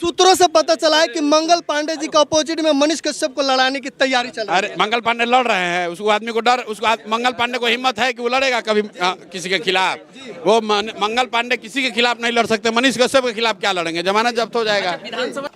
सूत्रों से पता चला है कि मंगल पांडे जी के अपोजिट में मनीष कश्यप को लड़ाने की तैयारी चल रही है। अरे मंगल पांडे लड़ रहे हैं, उसको आदमी को डर, मंगल पांडे को हिम्मत है कि वो लड़ेगा कभी किसी के खिलाफ। वो मंगल पांडे किसी के खिलाफ नहीं लड़ सकते, मनीष कश्यप के खिलाफ क्या लड़ेंगे, जमानत जब्त हो जाएगा।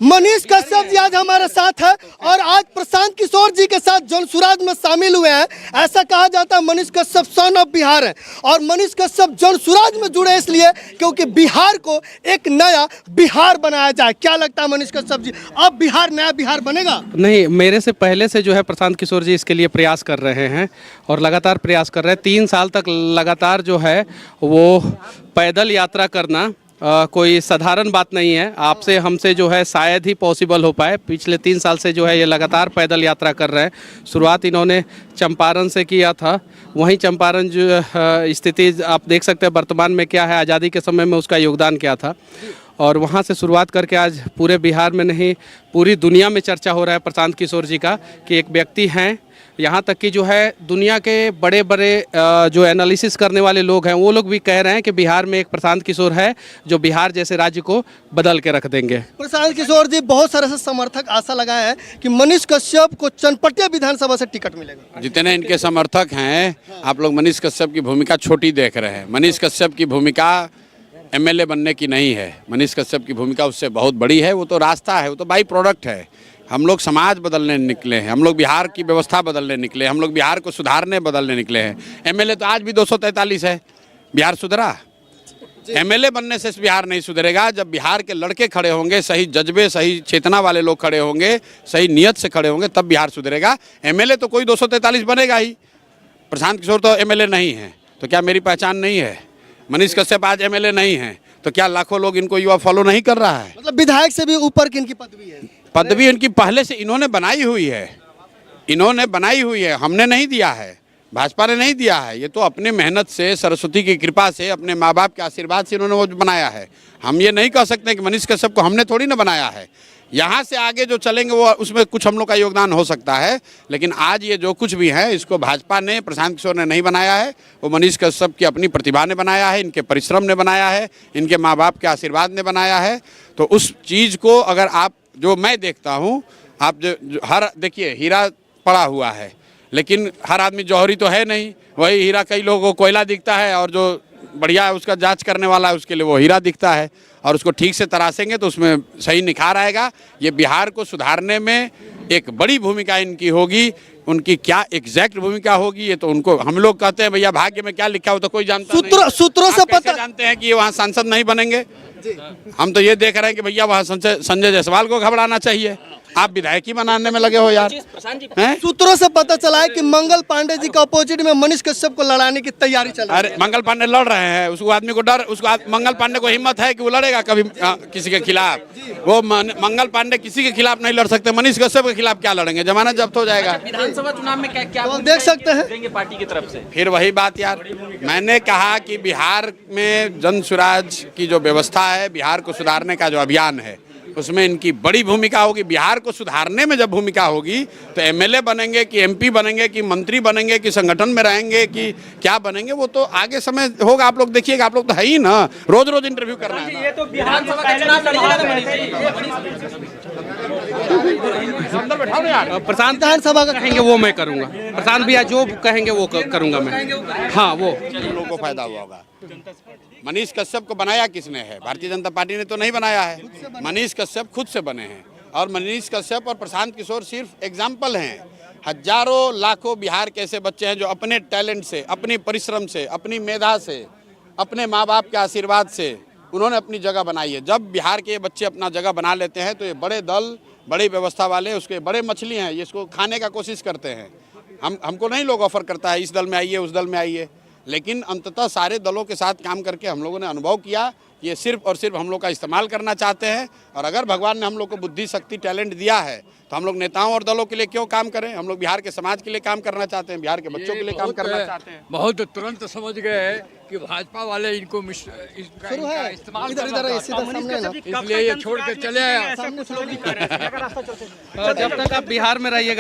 मनीष कश्यप जी आज हमारे साथ है और आज प्रशांत किशोर जी के साथ जनसुराज में शामिल हुए हैं। ऐसा कहा जाता है मनीष कश्यप सन ऑफ बिहार है और मनीष कश्यप जनसुराज में जुड़े इसलिए क्योंकि बिहार को एक नया बिहार बनाया जाए। क्या लगता है मनीष कश्यप जी, अब बिहार नया बिहार बनेगा? नहीं, मेरे से पहले से जो है प्रशांत किशोर जी इसके लिए प्रयास कर रहे हैं और लगातार प्रयास कर रहे हैं। 3 साल तक लगातार जो है वो पैदल यात्रा करना कोई साधारण बात नहीं है। आपसे हमसे जो है शायद ही पॉसिबल हो पाए। पिछले 3 साल से जो है ये लगातार पैदल यात्रा कर रहे हैं। शुरुआत इन्होंने चंपारण से किया था, वहीं चंपारण जो स्थिति आप देख सकते हैं वर्तमान में क्या है, आज़ादी के समय में उसका योगदान क्या था और वहाँ से शुरुआत करके आज पूरे बिहार में नहीं पूरी दुनिया में चर्चा हो रहा है प्रशांत किशोर जी का कि एक व्यक्ति हैं। यहाँ तक कि जो है दुनिया के बड़े बड़े जो एनालिसिस करने वाले लोग हैं वो लोग भी कह रहे हैं कि बिहार में एक प्रशांत किशोर है जो बिहार जैसे राज्य को बदल के रख देंगे। प्रशांत किशोर जी बहुत सारे समर्थक आशा लगाए हैं कि मनीष कश्यप को चनपटिया विधानसभा से टिकट मिलेगा। जितने इनके समर्थक हैं, आप लोग मनीष कश्यप की भूमिका छोटी देख रहे हैं। मनीष कश्यप की भूमिका एमएलए बनने की नहीं है, मनीष कश्यप की भूमिका उससे बहुत बड़ी है। वो तो रास्ता है, वो तो बाई प्रोडक्ट है। हम लोग समाज बदलने निकले हैं, हम लोग बिहार की व्यवस्था बदलने निकले, हम लोग बिहार को सुधारने बदलने निकले हैं। एमएलए तो आज भी 243 है, बिहार सुधरा? एमएलए बनने से बिहार नहीं सुधरेगा। जब बिहार के लड़के खड़े होंगे, सही जज्बे सही चेतना वाले लोग खड़े होंगे, सही नियत से खड़े होंगे, तब बिहार सुधरेगा। एमएलए तो कोई 243 बनेगा ही। प्रशांत किशोर तो एमएलए नहीं है, तो क्या मेरी पहचान नहीं है? मनीष कश्यप आज एमएलए नहीं है, तो क्या लाखों लोग इनको युवा फॉलो नहीं कर रहा है? मतलब विधायक से भी ऊपर की इनकी पदवी है। पदवी इनकी पहले से इन्होंने बनाई हुई है, इन्होंने बनाई हुई है, हमने नहीं दिया है, भाजपा ने नहीं दिया है। ये तो अपने मेहनत से, सरस्वती की कृपा से, अपने माँ बाप के आशीर्वाद से इन्होंने वो बनाया है। हम ये नहीं कह सकते कि मनीष कश्यप को हमने थोड़ी ना बनाया है। यहाँ से आगे जो चलेंगे वो उसमें कुछ हम लोग का योगदान हो सकता है, लेकिन आज ये जो कुछ भी है इसको भाजपा ने, प्रशांत किशोर ने नहीं बनाया है। वो मनीष कश्यप की अपनी प्रतिभा ने बनाया है, इनके परिश्रम ने बनाया है, इनके माँ बाप के आशीर्वाद ने बनाया है। तो उस चीज़ को अगर आप, जो मैं देखता हूँ, आप जो हर देखिए हीरा पड़ा हुआ है, लेकिन हर आदमी जौहरी तो है नहीं। वही हीरा कई लोगों को कोयला दिखता है और जो बढ़िया है उसका जांच करने वाला है उसके लिए वो हीरा दिखता है, और उसको ठीक से तराशेंगे तो उसमें सही निखार आएगा। ये बिहार को सुधारने में एक बड़ी भूमिका इनकी होगी। उनकी क्या एग्जैक्ट भूमिका होगी ये तो उनको, हम लोग कहते हैं भैया भाग्य में क्या लिखा हो तो कोई जानता नहीं। सूत्रों से पता जानते हैं कि ये वहाँ सांसद नहीं बनेंगे। हम तो ये देख रहे हैं कि भैया वहाँ संजय जायसवाल को घबराना चाहिए। आप विधायकी बनाने में लगे हो यार। सूत्रों से पता चला है कि मंगल पांडे जी के अपोजिट में मनीष कश्यप को लड़ाने की तैयारी चल रही है। अरे मंगल पांडे लड़ रहे हैं, उसको आदमी को डर, मंगल पांडे को हिम्मत है कि वो लड़ेगा कभी किसी के खिलाफ। वो मंगल पांडे किसी के खिलाफ नहीं लड़ सकते, मनीष कश्यप के खिलाफ क्या लड़ेंगे, जमानत जब्त हो जाएगा। विधानसभा चुनाव में क्या तो देख सकते हैं पार्टी की तरफ से। फिर वही बात यार, मैंने कहा कि बिहार में जन सुराज की जो व्यवस्था है, बिहार को सुधारने का जो अभियान है, उसमें इनकी बड़ी भूमिका होगी। बिहार को सुधारने में जब भूमिका होगी तो एमएलए बनेंगे कि एमपी बनेंगे कि मंत्री बनेंगे कि संगठन में रहेंगे कि क्या बनेंगे, वो तो आगे समय होगा। आप लोग देखिएगा, आप लोग तो है ही ना, रोज रोज इंटरव्यू करना है। ये तो विधानसभा का चुनाव प्रशांत विधानसभा का कहेंगे वो मैं करूँगा, प्रशांत भैया जो कहेंगे वो करूँगा मैं। हाँ, वो लोगों को फायदा हुआ होगा। मनीष कश्यप को बनाया किसने है? भारतीय जनता पार्टी ने तो नहीं बनाया है, मनीष कश्यप खुद से बने हैं। और मनीष कश्यप और प्रशांत किशोर सिर्फ एग्जाम्पल हैं। हजारों लाखों बिहार के ऐसे बच्चे हैं जो अपने टैलेंट से, अपनी परिश्रम से, अपनी मेधा से, अपने माँ बाप के आशीर्वाद से उन्होंने अपनी जगह बनाई है। जब बिहार के बच्चे अपना जगह बना लेते हैं तो ये बड़े दल, बड़ी व्यवस्था वाले, उसके बड़े मछली हैं, ये इसको खाने का कोशिश करते हैं। हमको नहीं लोग ऑफर करता है इस दल में आइए उस दल में आइए, लेकिन अंततः सारे दलों के साथ काम करके हम लोगों ने अनुभव किया ये सिर्फ और सिर्फ हम लोग का इस्तेमाल करना चाहते हैं। और अगर भगवान ने हम लोग को बुद्धि, शक्ति, टैलेंट दिया है तो हम लोग नेताओं और दलों के लिए क्यों काम करें? हम लोग बिहार के समाज के लिए काम करना चाहते हैं, बिहार के बच्चों के लिए काम करना चाहते हैं। बहुत तुरंत समझ गए कि भाजपा वाले इनको इस्तेमाल इसलिए ये छोड़ के चले आया। जब तक आप बिहार में रहिएगा